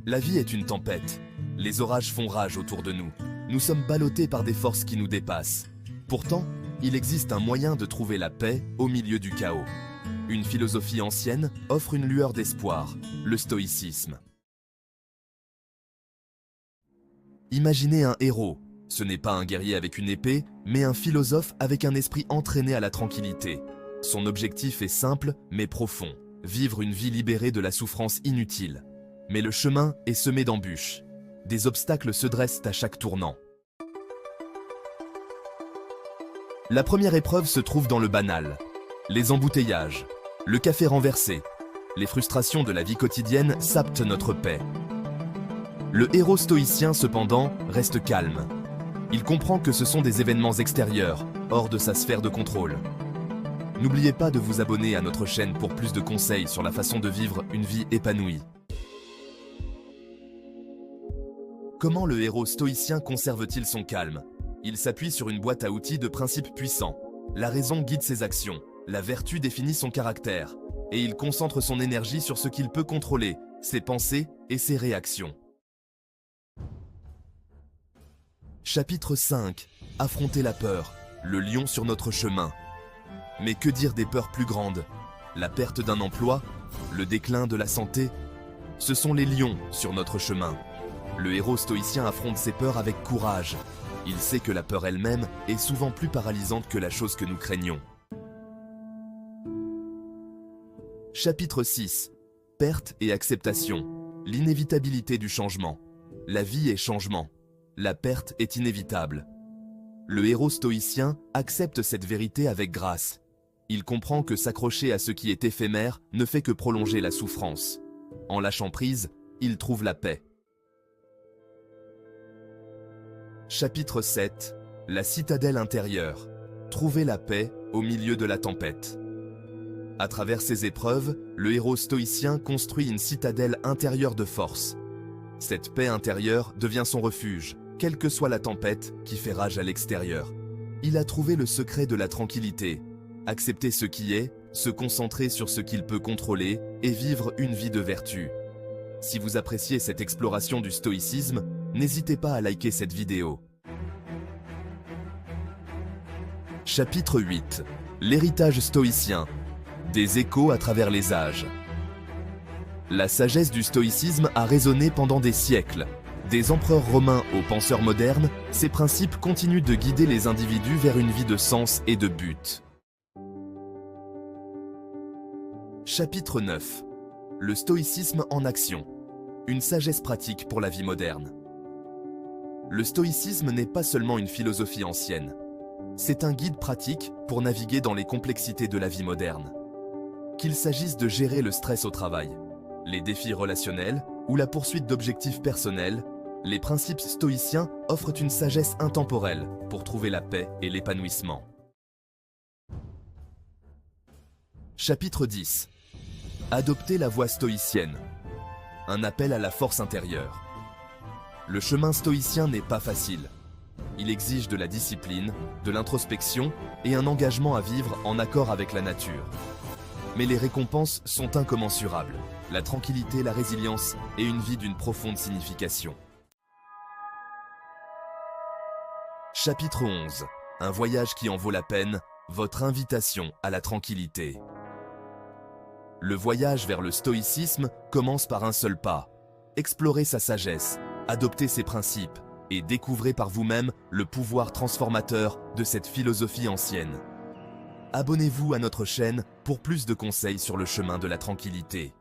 La vie est une tempête. Les orages font rage autour de nous. Nous sommes ballottés par des forces qui nous dépassent. Pourtant, il existe un moyen de trouver la paix au milieu du chaos. Une philosophie ancienne offre une lueur d'espoir, le stoïcisme. Imaginez un héros. Ce n'est pas un guerrier avec une épée, mais un philosophe avec un esprit entraîné à la tranquillité. Son objectif est simple, mais profond. Vivre une vie libérée de la souffrance inutile. Mais le chemin est semé d'embûches. Des obstacles se dressent à chaque tournant. La première épreuve se trouve dans le banal. Les embouteillages, le café renversé, les frustrations de la vie quotidienne sapent notre paix. Le héros stoïcien, cependant, reste calme. Il comprend que ce sont des événements extérieurs, hors de sa sphère de contrôle. N'oubliez pas de vous abonner à notre chaîne pour plus de conseils sur la façon de vivre une vie épanouie. Comment le héros stoïcien conserve-t-il son calme? Il s'appuie sur une boîte à outils de principes puissants. La raison guide ses actions, la vertu définit son caractère, et il concentre son énergie sur ce qu'il peut contrôler, ses pensées et ses réactions. Chapitre 5. Affronter la peur, le lion sur notre chemin. Mais que dire des peurs plus grandes? La perte d'un emploi, le déclin de la santé? Ce sont les lions sur notre chemin. Le héros stoïcien affronte ses peurs avec courage. Il sait que la peur elle-même est souvent plus paralysante que la chose que nous craignons. Chapitre 6. Perte et acceptation. L'inévitabilité du changement. La vie est changement. La perte est inévitable. Le héros stoïcien accepte cette vérité avec grâce. Il comprend que s'accrocher à ce qui est éphémère ne fait que prolonger la souffrance. En lâchant prise, il trouve la paix. Chapitre 7. La citadelle intérieure. Trouver la paix au milieu de la tempête. À travers ces épreuves, le héros stoïcien construit une citadelle intérieure de force. Cette paix intérieure devient son refuge, quelle que soit la tempête qui fait rage à l'extérieur. Il a trouvé le secret de la tranquillité. Accepter ce qui est, se concentrer sur ce qu'il peut contrôler et vivre une vie de vertu. Si vous appréciez cette exploration du stoïcisme, n'hésitez pas à liker cette vidéo. Chapitre 8. L'héritage stoïcien. Des échos à travers les âges. La sagesse du stoïcisme a résonné pendant des siècles. Des empereurs romains aux penseurs modernes, ces principes continuent de guider les individus vers une vie de sens et de but. Chapitre 9. Le stoïcisme en action. Une sagesse pratique pour la vie moderne. Le stoïcisme n'est pas seulement une philosophie ancienne. C'est un guide pratique pour naviguer dans les complexités de la vie moderne. Qu'il s'agisse de gérer le stress au travail, les défis relationnels ou la poursuite d'objectifs personnels, les principes stoïciens offrent une sagesse intemporelle pour trouver la paix et l'épanouissement. Chapitre 10. Adopter la voie stoïcienne. Un appel à la force intérieure. Le chemin stoïcien n'est pas facile. Il exige de la discipline, de l'introspection et un engagement à vivre en accord avec la nature. Mais les récompenses sont incommensurables. La tranquillité, la résilience et une vie d'une profonde signification. Chapitre 11. Un voyage qui en vaut la peine, votre invitation à la tranquillité. Le voyage vers le stoïcisme commence par un seul pas. Explorez sa sagesse, adoptez ses principes et découvrez par vous-même le pouvoir transformateur de cette philosophie ancienne. Abonnez-vous à notre chaîne pour plus de conseils sur le chemin de la tranquillité.